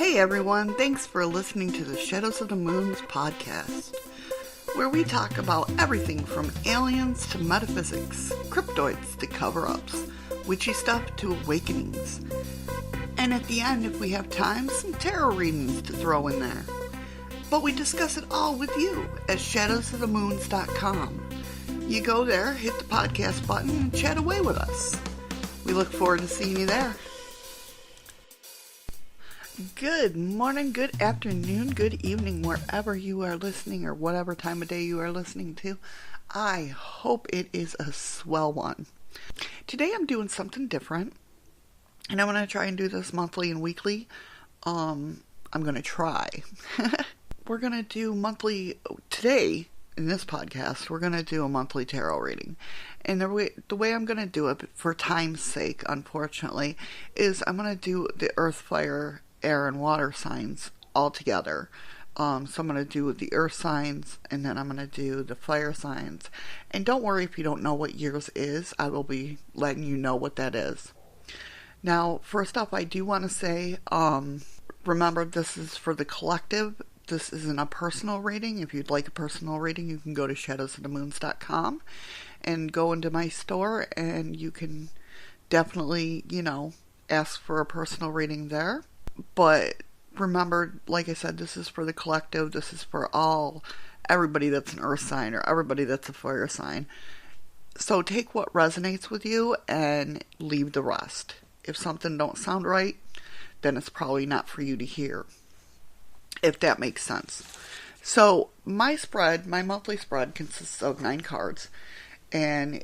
Hey everyone, thanks for listening to the Shadows of the Moons podcast, where we talk about everything from aliens to metaphysics, cryptoids to cover-ups, witchy stuff to awakenings. And at the end, if we have time, some tarot readings to throw in there. But we discuss it all with you at shadowsofthemoons.com. You go there, hit the podcast button, and chat away with us. We look forward to seeing you there. Good morning, good afternoon, good evening, wherever you are listening or whatever time of day you are listening to. I hope it is a swell one. Today I'm doing something different, and I'm going to try and do this monthly and weekly. I'm going to try. We're going to do monthly, today in this podcast, we're going to do a monthly tarot reading. And the way I'm going to do it, for time's sake, unfortunately, is I'm going to do the earth, fire, air, and water signs all together. So I'm going to do the earth signs, and then I'm going to do the fire signs. And don't worry if you don't know what yours is. I will be letting you know what that is. Now, first off, I do want to say, remember, this is for the collective. This isn't a personal reading. If you'd like a personal reading, you can go to shadowsofthemoons.com and go into my store, and you can definitely, ask for a personal reading there. But remember, like I said, this is for the collective. This is for everybody that's an earth sign or everybody that's a fire sign. So take what resonates with you and leave the rest. If something don't sound right, then it's probably not for you to hear, if that makes sense. So my monthly spread consists of 9 cards. And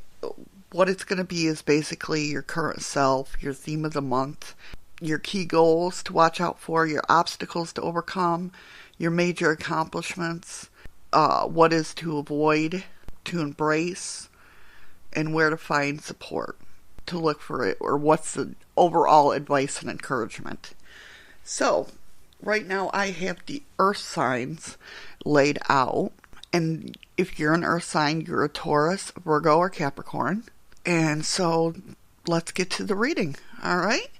what it's going to be is basically your current self, your theme of the month, your key goals to watch out for, your obstacles to overcome, your major accomplishments, what is to avoid, to embrace, and where to find support, to look for it, or what's the overall advice and encouragement. So, right now I have the earth signs laid out, and if you're an earth sign, you're a Taurus, Virgo, or Capricorn. And so, let's get to the reading, alright?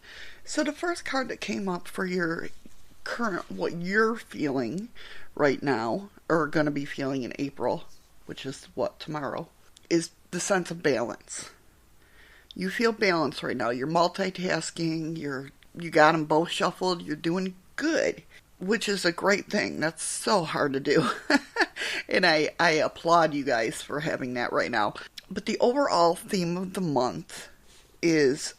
So the first card that came up for your current, what you're feeling right now, or going to be feeling in April, which is tomorrow, is the sense of balance. You feel balanced right now. You're multitasking, you got them both shuffled, you're doing good, which is a great thing. That's so hard to do. And I applaud you guys for having that right now. But the overall theme of the month is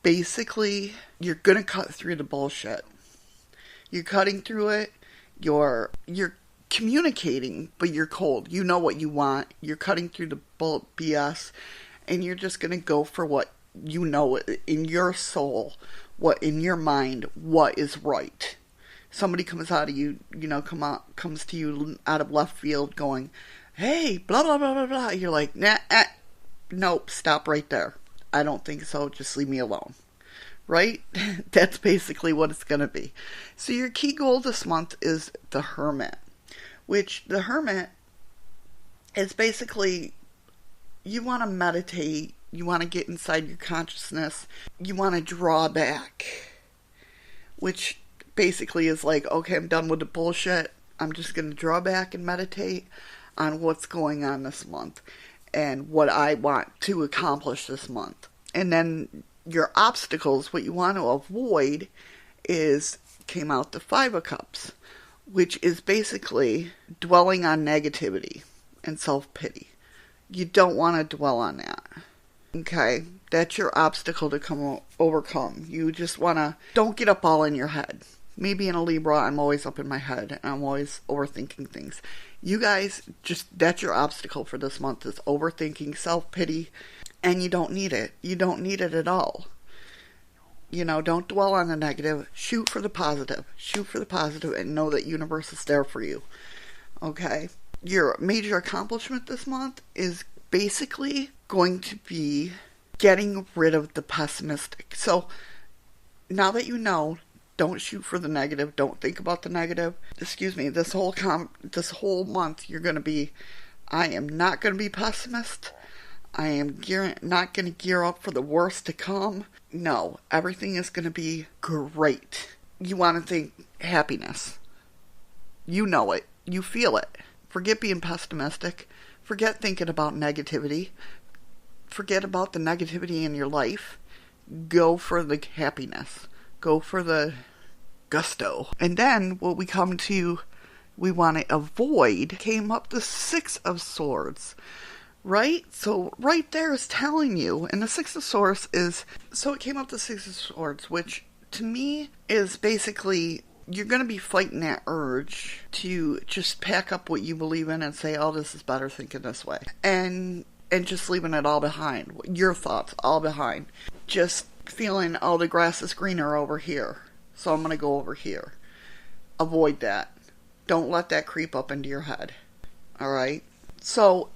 basically, you're going to cut through the bullshit. You're cutting through it. You're communicating, but you're cold. You know what you want. You're cutting through the BS, and you're just going to go for what you know in your soul, what in your mind, what is right. Somebody comes out of you, comes to you out of left field going, hey, blah, blah, blah, blah, blah. You're like, nope, stop right there. I don't think so. Just leave me alone. Right? That's basically what it's going to be. So your key goal this month is the Hermit, which the Hermit is basically, you want to meditate, you want to get inside your consciousness, you want to draw back, which basically is like, okay, I'm done with the bullshit. I'm just going to draw back and meditate on what's going on this month and what I want to accomplish this month. And then your obstacles, what you want to avoid, came out the 5 of Cups, which is basically dwelling on negativity and self-pity. You don't want to dwell on that. Okay? That's your obstacle to overcome. You just want to, don't get up all in your head. Me being a Libra, I'm always up in my head, and I'm always overthinking things. You guys, that's your obstacle for this month, is overthinking, self-pity, and you don't need it. You don't need it at all. Don't dwell on the negative. Shoot for the positive. Shoot for the positive and know that universe is there for you. Okay? Your major accomplishment this month is basically going to be getting rid of the pessimistic. So, now that you know, don't shoot for the negative. Don't think about the negative. This whole month you're going to be, I am not going to be pessimist. I am not going to gear up for the worst to come. No, everything is going to be great. You want to think, happiness. You know it. You feel it. Forget being pessimistic. Forget thinking about negativity. Forget about the negativity in your life. Go for the happiness. Go for the gusto. And then what we come to, we want to avoid, came up the Six of Swords. Right? So right there is telling you, and the Six of Swords is, so it came up the Six of Swords, which to me is basically, you're going to be fighting that urge to just pack up what you believe in and say, oh, this is better thinking this way. And just leaving it all behind. Your thoughts all behind. Just feeling, oh, the grass is greener over here, so I'm going to go over here. Avoid that. Don't let that creep up into your head. Alright? So,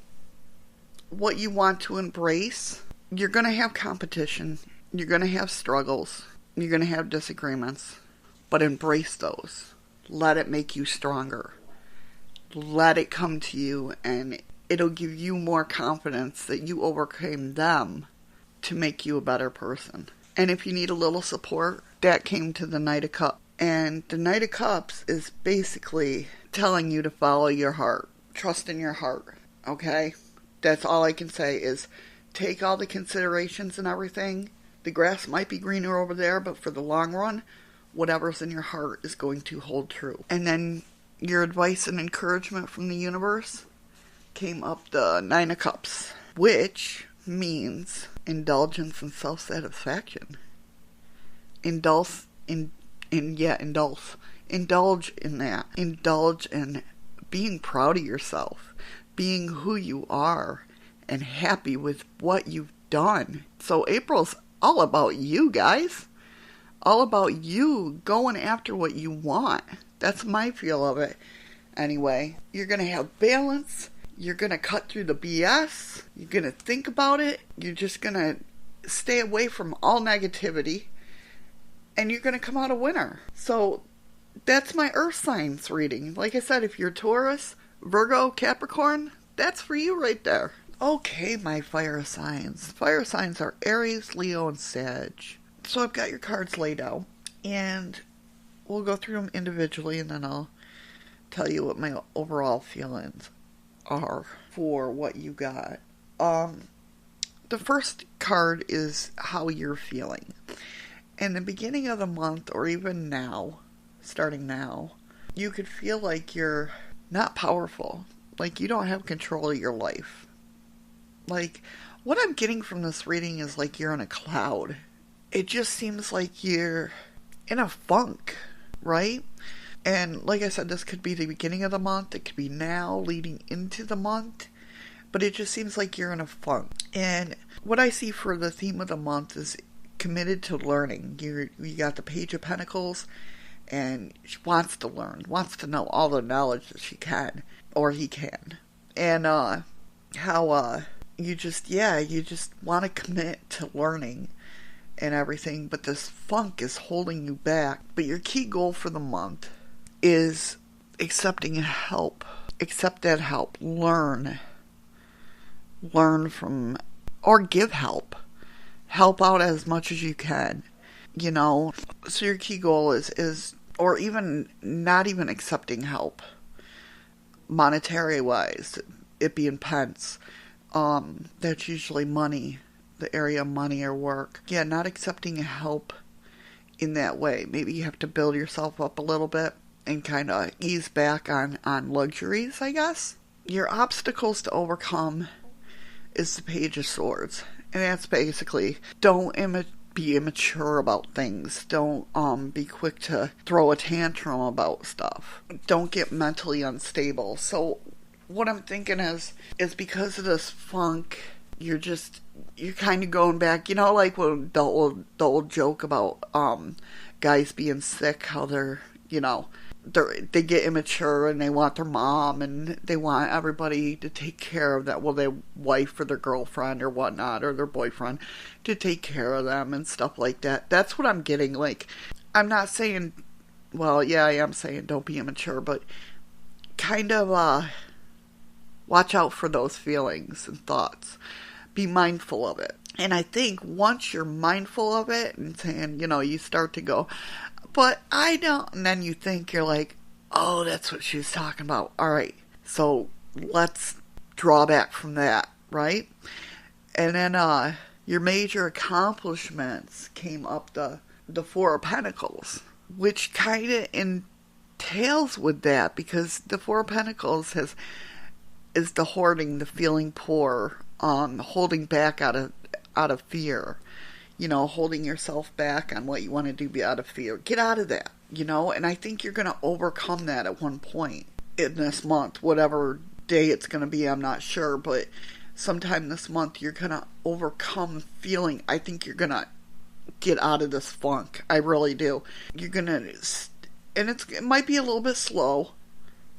what you want to embrace, you're going to have competition. You're going to have struggles. You're going to have disagreements. But embrace those. Let it make you stronger. Let it come to you, and it'll give you more confidence that you overcame them to make you a better person. And if you need a little support, that came to the Knight of Cups. And the Knight of Cups is basically telling you to follow your heart. Trust in your heart. Okay? That's all I can say is take all the considerations and everything. The grass might be greener over there, but for the long run, whatever's in your heart is going to hold true. And then your advice and encouragement from the universe came up the Nine of Cups, which means indulgence and self-satisfaction. Indulge in that. Indulge in being proud of yourself, being who you are, and happy with what you've done. So April's all about you, guys. All about you going after what you want. That's my feel of it. Anyway, you're going to have balance. You're going to cut through the BS. You're going to think about it. You're just going to stay away from all negativity. And you're going to come out a winner. So that's my earth signs reading. Like I said, if you're Taurus, Virgo, Capricorn, that's for you right there. Okay, my fire signs. Fire signs are Aries, Leo, and Sag. So I've got your cards laid out. And we'll go through them individually, and then I'll tell you what my overall feelings are for what you got. The first card is how you're feeling. In the beginning of the month, or even now, starting now, you could feel like you're not powerful. Like you don't have control of your life. Like, what I'm getting from this reading is like you're in a cloud. It just seems like you're in a funk, right? And like I said, this could be the beginning of the month. It could be now, leading into the month. But it just seems like you're in a funk. And what I see for the theme of the month is committed to learning. You got the Page of Pentacles, and she wants to learn, wants to know all the knowledge that she can, or he can. And how you just want to commit to learning and everything, but this funk is holding you back. But your key goal for the month is accepting help. Accept that help. Learn from, or give help. Help out as much as you can. You know, so your key goal is, or even not even accepting help, monetary wise, it being pence. That's usually money, the area of money or work. Yeah, not accepting help in that way. Maybe you have to build yourself up a little bit and kind of ease back on luxuries, I guess. Your obstacles to overcome is the Page of Swords. And that's basically, don't be immature about things. Don't be quick to throw a tantrum about stuff. Don't get mentally unstable. So what I'm thinking is because of this funk, you're kind of going back, you know, like when the old joke about guys being sick, how they're, you know, they get immature and they want their mom and they want everybody to take care of that, well, their wife or their girlfriend or whatnot, or their boyfriend to take care of them and stuff like that. That's what I'm getting. Like, I'm not saying, well, yeah, I am saying don't be immature, but kind of watch out for those feelings and thoughts. Be mindful of it. And I think once you're mindful of it and saying, you know, you start to go, But I don't. And then you think, you're like, oh, that's what she was talking about. All right, so let's draw back from that, right? And then your major accomplishments came up the Four of Pentacles, which kind of entails with that, because the Four of Pentacles is the hoarding, the feeling poor, holding back out of fear, holding yourself back on what you want to do out of fear. Get out of that, and I think you're going to overcome that at one point in this month, whatever day it's going to be, I'm not sure, but sometime this month you're going to overcome feeling. I think you're going to get out of this funk. I really do. You're going to, and it might be a little bit slow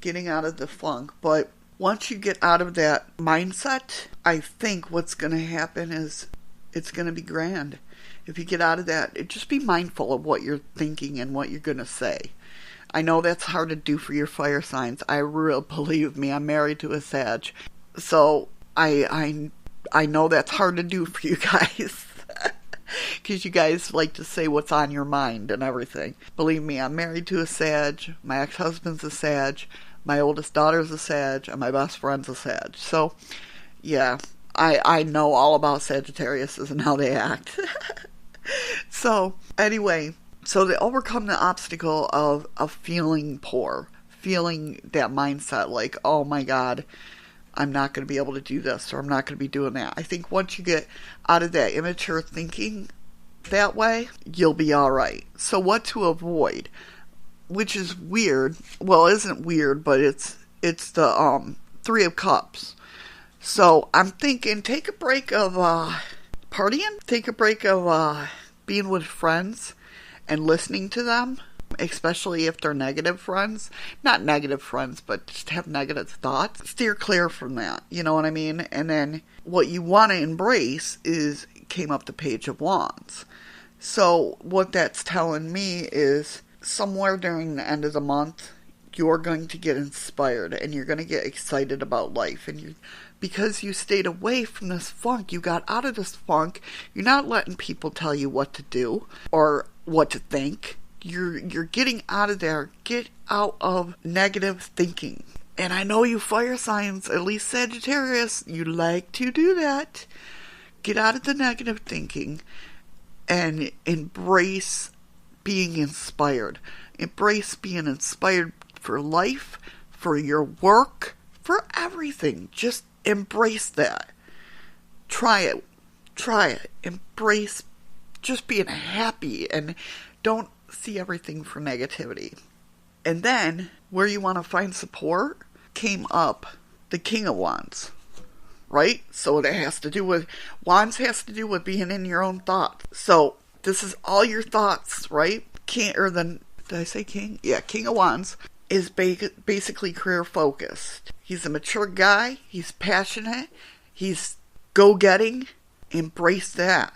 getting out of the funk, but once you get out of that mindset, I think what's going to happen is it's going to be grand. If you get out of that, just be mindful of what you're thinking and what you're going to say. I know that's hard to do for your fire signs. Believe me, I'm married to a Sag. So I know that's hard to do for you guys. Because you guys like to say what's on your mind and everything. Believe me, I'm married to a Sag. My ex-husband's a Sag. My oldest daughter's a Sag. And my best friend's a Sag. So, yeah, I know all about Sagittariuses and how they act. So, anyway, so they overcome the obstacle of feeling poor. Feeling that mindset like, oh my God, I'm not going to be able to do this, or I'm not going to be doing that. I think once you get out of that immature thinking that way, you'll be all right. So what to avoid, which is weird. Well, it isn't weird, but it's the Three of Cups. So I'm thinking, take a break of partying. Take a break of being with friends and listening to them. Especially if they're negative friends. Not negative friends, but just have negative thoughts. Steer clear from that, you know what I mean? And then what you want to embrace came up the Page of Wands. So what that's telling me is somewhere during the end of the month, you're going to get inspired and you're going to get excited about life. And because you stayed away from this funk, you got out of this funk, you're not letting people tell you what to do or what to think. You're getting out of there. Get out of negative thinking. And I know you fire signs, at least Sagittarius, you like to do that. Get out of the negative thinking and embrace being inspired. Embrace being inspired for life, for your work, for everything. Just embrace that. Try it. Embrace just being happy and don't see everything for negativity. And then, where you want to find support, came up the King of Wands. Right? So that has to do with, Wands has to do with being in your own thoughts. So, this is all your thoughts, right? Did I say King? Yeah, King of Wands is basically career focused. He's a mature guy. He's passionate. He's go-getting. Embrace that.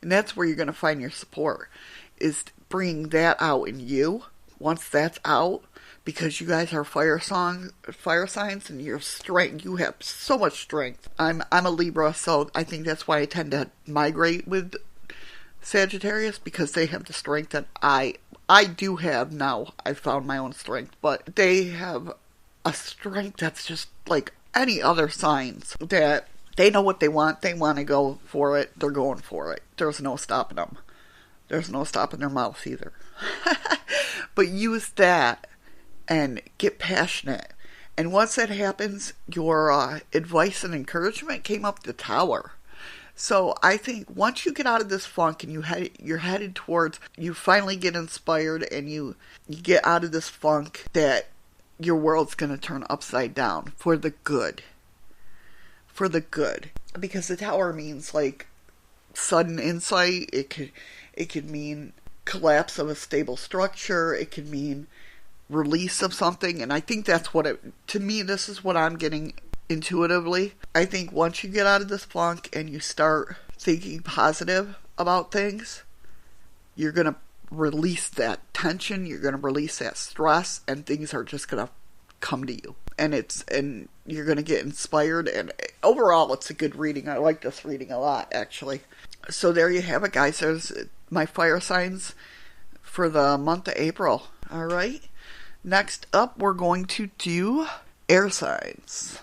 And that's where you're going to find your support, is bringing that out in you. Once that's out, because you guys are fire signs and your strength, you have so much strength. I'm a Libra, so I think that's why I tend to migrate with Sagittarius, because they have the strength that I do have now. I found my own strength, but they have a strength that's just like any other signs, that they know what they want to go for it, they're going for it. There's no stopping them. There's no stopping their mouth either. But use that and get passionate. And once that happens, your advice and encouragement came up the Tower. So I think once you get out of this funk and you're headed towards, you finally get inspired and you get out of this funk, that your world's going to turn upside down for the good. For the good. Because the Tower means like sudden insight. It could mean collapse of a stable structure. It could mean release of something. And I think that's to me, this is what I'm getting intuitively. I think once you get out of this funk and you start thinking positive about things, you're going to release that tension. You're going to release that stress, and things are just going to come to you. And you're going to get inspired. And overall, it's a good reading. I like this reading a lot, actually. So there you have it, guys. There's my fire signs for the month of April. All right. Next up, we're going to do air signs.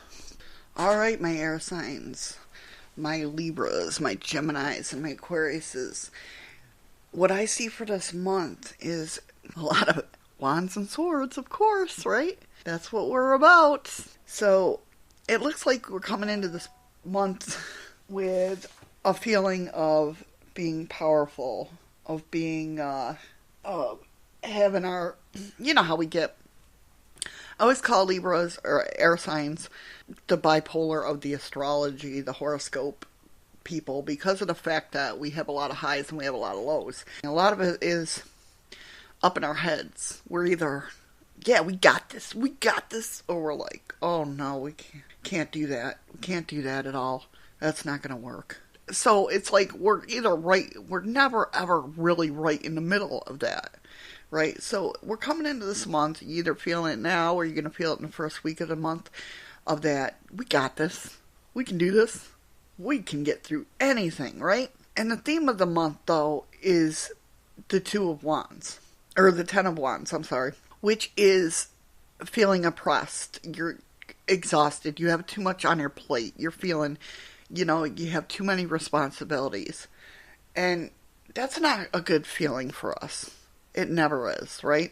All right, my air signs, my Libras, my Geminis, and my Aquariuses. What I see for this month is a lot of wands and swords, of course, right? That's what we're about. So it looks like we're coming into this month with a feeling of being powerful, of being, having our, you know how we get, I always call Libras or air signs the bipolar of the astrology, the horoscope people, because of the fact that we have a lot of highs and we have a lot of lows. And a lot of it is up in our heads. We're either, yeah, we got this, or we're like, oh no, we can't do that. We can't do that at all. That's not going to work. So it's like we're either right, we're never ever really right in the middle of that. Right? So we're coming into this month, you either feeling it now or you're going to feel it in the first week of the month of that. We got this. We can do this. We can get through anything, right? And the theme of the month, though, is the Two of Wands. Or the Ten of Wands, I'm sorry. Which is feeling oppressed. You're exhausted. You have too much on your plate. You're feeling, you have too many responsibilities. And that's not a good feeling for us. It never is, right?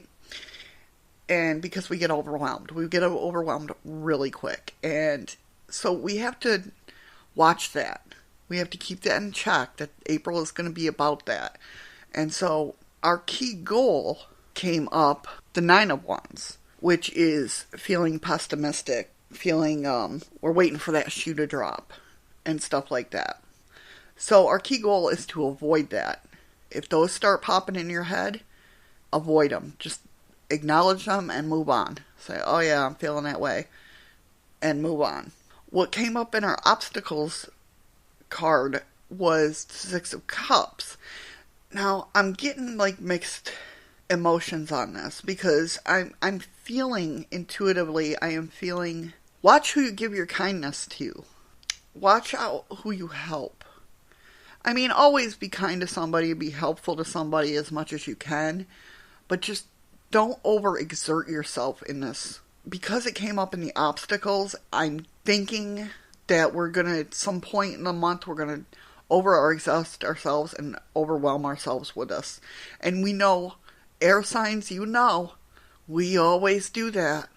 And because we get overwhelmed. We get overwhelmed really quick. And so we have to watch that. We have to keep that in check, that April is going to be about that. And so our key goal came up, the Nine of Wands, which is feeling pessimistic, feeling we're waiting for that shoe to drop and stuff like that. So our key goal is to avoid that. If those start popping in your head, avoid them. Just acknowledge them and move on. Say, oh yeah, I'm feeling that way. And move on. What came up in our obstacles card was the Six of Cups. Now, I'm getting like mixed emotions on this because I'm feeling intuitively, watch who you give your kindness to. Watch out who you help. I mean, always be kind to somebody, be helpful to somebody as much as you can, but just don't overexert yourself in this. Because it came up in the obstacles, I'm thinking that we're going to, at some point in the month, we're going to overexhaust ourselves and overwhelm ourselves with this. And we know, air signs, we always do that.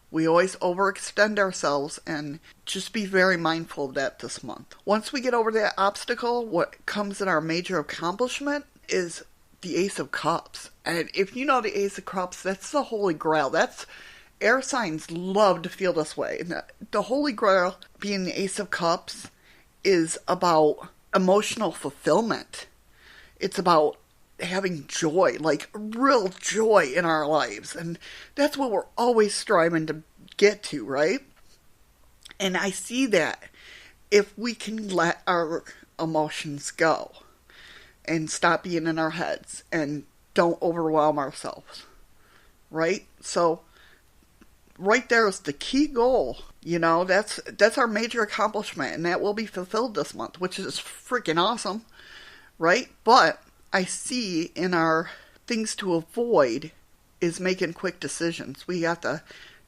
We always overextend ourselves, and just be very mindful of that this month. Once we get over that obstacle, what comes in our major accomplishment is the Ace of Cups. And if you know the Ace of Cups, that's the Holy Grail. That's air signs love to feel this way. And the Holy Grail, being the Ace of Cups, is about emotional fulfillment. It's about having joy, like real joy in our lives. And that's what we're always striving to get to, right? And I see that if we can let our emotions go and stop being in our heads and don't overwhelm ourselves, right? So right there is the key goal. That's our major accomplishment, and that will be fulfilled this month, which is freaking awesome, right? But I see in our things to avoid is making quick decisions. We got the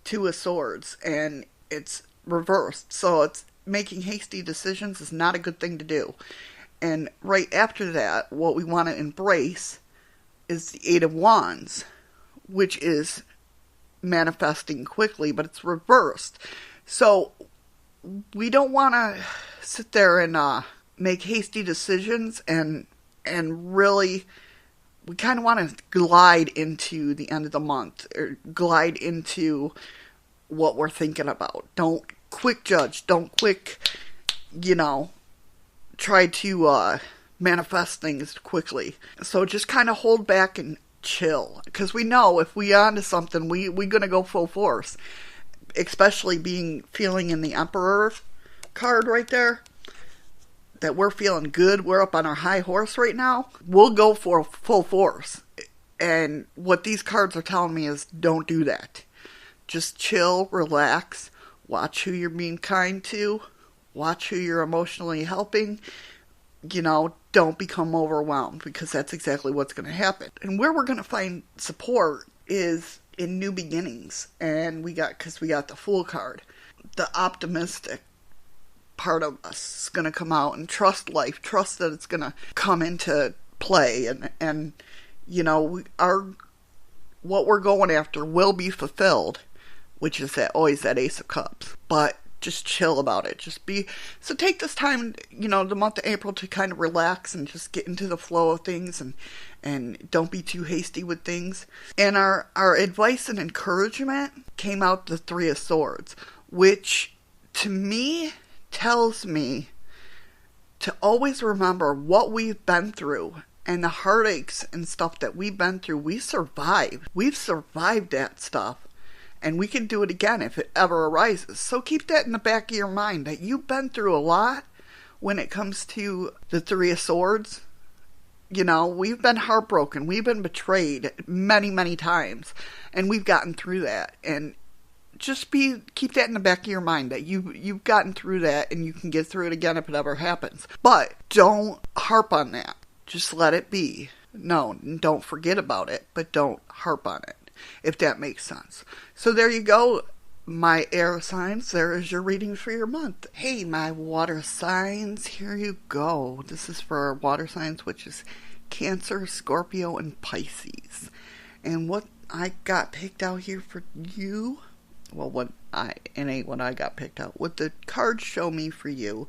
Two of Swords, and it's reversed. So it's making hasty decisions is not a good thing to do. And right after that, what we want to embrace is the Eight of Wands, which is manifesting quickly, but it's reversed. So we don't want to sit there and make hasty decisions and really, we kind of want to glide into the end of the month, or glide into what we're thinking about. Don't quick judge. Don't quick, try to manifest things quickly. So just kind of hold back and chill. Because we know if we onto something, we're going to go full force. Especially feeling in the Emperor card right there. That we're feeling good. We're up on our high horse right now. We'll go for full force. And what these cards are telling me is don't do that. Just chill, relax, watch who you're being kind to, watch who you're emotionally helping, don't become overwhelmed, because that's exactly what's going to happen. And where we're going to find support is in new beginnings. And because we got the Fool card, the optimistic part of us is going to come out and trust life, trust that it's going to come into play, and what we're going after will be fulfilled, which is always that Ace of Cups. But just chill about it. So take this time, the month of April, to kind of relax and just get into the flow of things, and don't be too hasty with things. And our advice and encouragement came out the Three of Swords, which to me tells me to always remember what we've been through and the heartaches and stuff that we've been through. We've survived that stuff. And we can do it again if it ever arises. So keep that in the back of your mind, that you've been through a lot when it comes to the Three of Swords. We've been heartbroken. We've been betrayed many, many times. And we've gotten through that. And just keep that in the back of your mind, that you've gotten through that and you can get through it again if it ever happens. But don't harp on that. Just let it be. No, don't forget about it, but don't harp on it, if that makes sense. So there you go, my air signs. There is your reading for your month. Hey, my water signs, here you go. This is for our water signs, which is Cancer, Scorpio, and Pisces. And what I got picked out here for you, what I got picked out, what the cards show me for you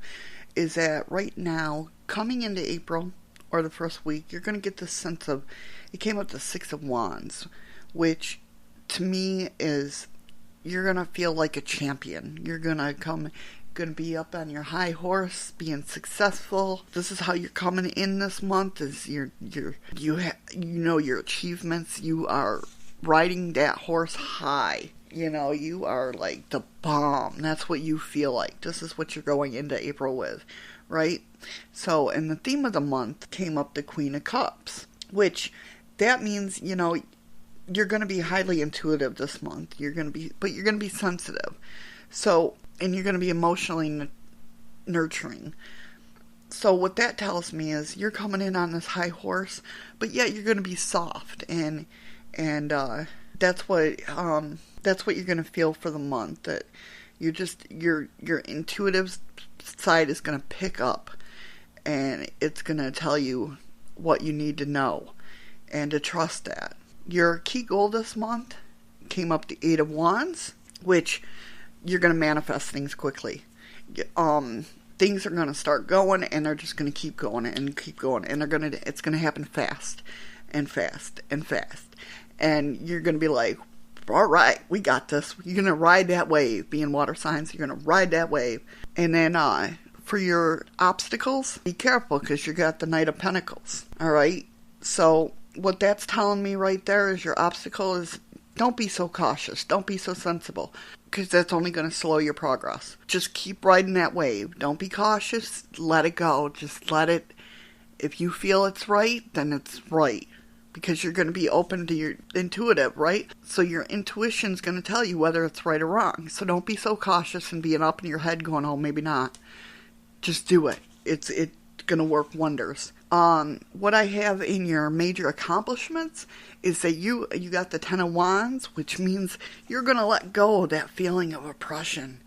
is that right now, coming into April, or the first week, you're going to get this sense of, it came up the Six of Wands, which to me is, you're going to feel like a champion. You're going to be up on your high horse, being successful. This is how you're coming in this month, is your achievements. You are riding that horse high. You are like the bomb. That's what you feel like. This is what you're going into April with, right? So, and the theme of the month came up the Queen of Cups, which that means, you're going to be highly intuitive this month. You're going to be sensitive. So, and you're going to be emotionally nurturing. So what that tells me is you're coming in on this high horse, but yet you're going to be soft, and that's what you're going to feel for the month. That your intuitive side is going to pick up, and it's going to tell you what you need to know, and to trust that. Your key goal this month came up the Eight of Wands, which you're going to manifest things quickly. Things are going to start going, and they're just going to keep going and keep going, and it's going to happen fast and fast and fast. And you're going to be like, all right, we got this. You're going to ride that wave. Being water signs, you're going to ride that wave. And then for your obstacles, be careful, because you got the Knight of Pentacles. All right? So what that's telling me right there is your obstacle is, don't be so cautious. Don't be so sensible, because that's only going to slow your progress. Just keep riding that wave. Don't be cautious. Let it go. Just let it. If you feel it's right, then it's right. Because you're going to be open to your intuitive, right? So your intuition's going to tell you whether it's right or wrong. So don't be so cautious and being up in your head going, oh, maybe not. Just do it. It's going to work wonders. What I have in your major accomplishments is that you got the Ten of Wands, which means you're going to let go of that feeling of oppression.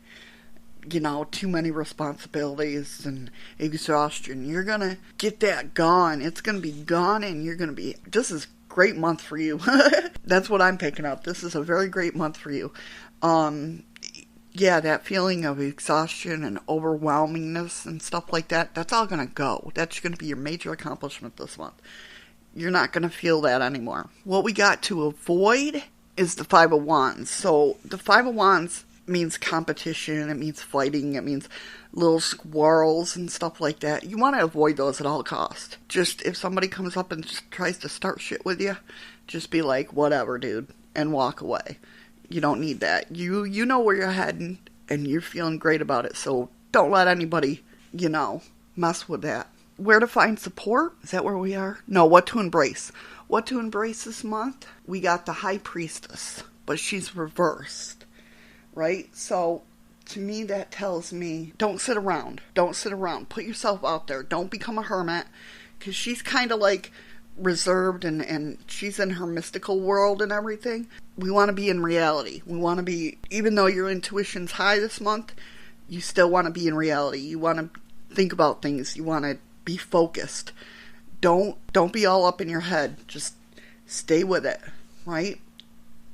Too many responsibilities and exhaustion. You're going to get that gone. It's going to be gone, and this is a great month for you. That's what I'm picking up. This is a very great month for you. That feeling of exhaustion and overwhelmingness and stuff like that, that's all going to go. That's going to be your major accomplishment this month. You're not going to feel that anymore. What we got to avoid is the Five of Wands. So the Five of Wands means competition, it means fighting, it means little squirrels and stuff like that. You want to avoid those at all costs. Just if somebody comes up and just tries to start shit with you, just be like, whatever, dude, and walk away. You don't need that. You know where you're heading, and you're feeling great about it, so don't let anybody, mess with that. Where to find support? Is that where we are? No, what to embrace. What to embrace this month? We got the High Priestess, but she's reversed. Right? So to me that tells me don't sit around. Don't sit around. Put yourself out there. Don't become a hermit, because she's kind of like reserved and she's in her mystical world and everything. We want to be in reality. We want to be, even though your intuition's high this month, you still want to be in reality. You want to think about things. You want to be focused. Don't be all up in your head. Just stay with it, right?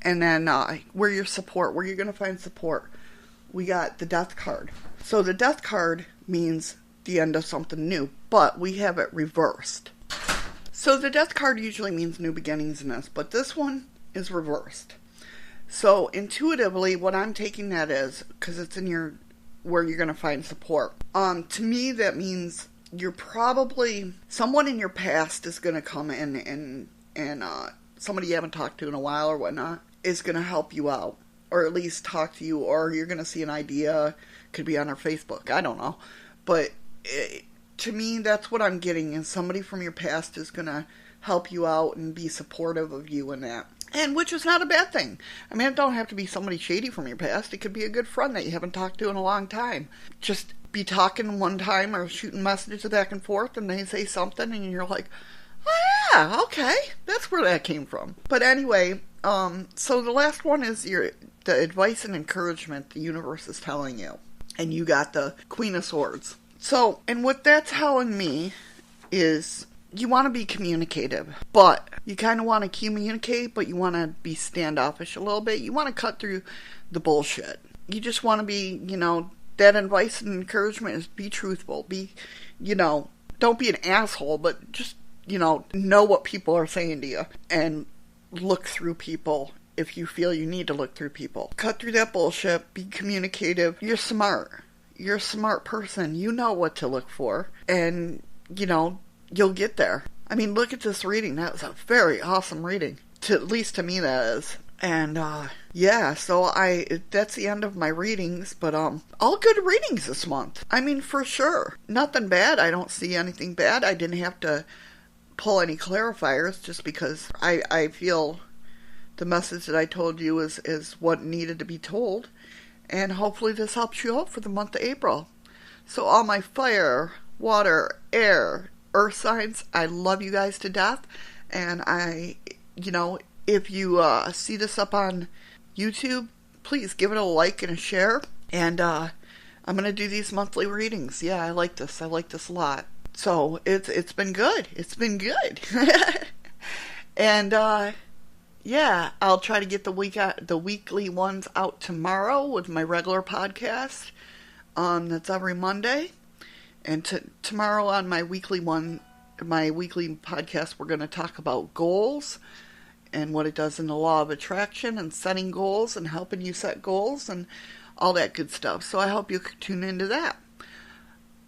And then where your support, where you're going to find support. We got the Death card. So the Death card means the end of something new, but we have it reversed. So the Death card usually means new beginnings in this, but this one is reversed. So intuitively, what I'm taking that is, because it's in your, where you're going to find support. To me, that means you're probably, someone in your past is going to come in and somebody you haven't talked to in a while or whatnot is going to help you out, or at least talk to you, or you're going to see an idea, could be on her Facebook, I don't know. But to me, that's what I'm getting, is somebody from your past is going to help you out and be supportive of you in that. And which is not a bad thing. I mean, it don't have to be somebody shady from your past. It could be a good friend that you haven't talked to in a long time. Just be talking one time or shooting messages back and forth, and they say something and you're like, oh yeah, okay, that's where that came from. But anyway, so the last one is the advice and encouragement the universe is telling you. And you got the Queen of Swords. So, and what that's telling me is you want to be communicative, but you kind of want to communicate, but you want to be standoffish a little bit. You want to cut through the bullshit. You just want to be, that advice and encouragement is be truthful. Be, don't be an asshole, but just, know what people are saying to you and look through people if you feel you need to look through people. Cut through that bullshit. Be communicative. You're smart. You're a smart person. You know what to look for. And, you'll get there. I mean, look at this reading. That was a very awesome reading. At least to me, that is. And, yeah, so that's the end of my readings, but, all good readings this month. I mean, for sure. Nothing bad. I don't see anything bad. I didn't have to pull any clarifiers just because I feel the message that I told you is what needed to be told. And hopefully this helps you out for the month of April. So all my fire, water, air, earth signs, I love you guys to death. And if you see this up on YouTube, please give it a like and a share. And I'm going to do these monthly readings. Yeah, I like this. I like this a lot. So it's been good. It's been good. And yeah, I'll try to get the weekly ones out tomorrow with my regular podcast. That's every Monday. And tomorrow on my weekly podcast, we're going to talk about goals and what it does in the law of attraction and setting goals and helping you set goals and all that good stuff. So I hope you tune into that.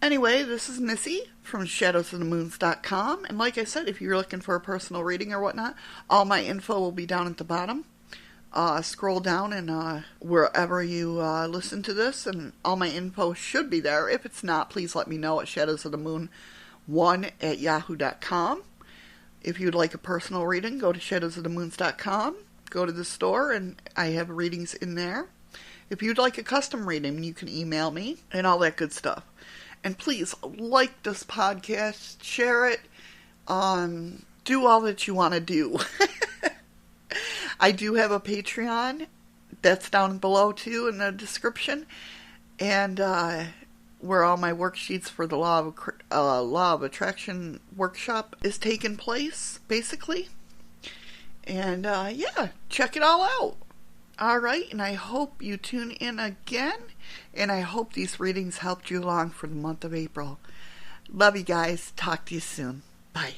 Anyway, this is Missy from shadowsofthemoons.com. And like I said, if you're looking for a personal reading or whatnot, all my info will be down at the bottom. Scroll down and wherever you listen to this, and all my info should be there. If it's not, please let me know at shadowsofthemoon1@yahoo.com. If you'd like a personal reading, go to shadowsofthemoons.com. Go to the store, and I have readings in there. If you'd like a custom reading, you can email me and all that good stuff. And please like this podcast, share it, do all that you want to do. I do have a Patreon. That's down below, too, in the description. And where all my worksheets for the Law of Attraction workshop is taking place, basically. And, yeah, check it all out. All right, and I hope you tune in again. And I hope these readings helped you along for the month of April. Love you guys. Talk to you soon. Bye.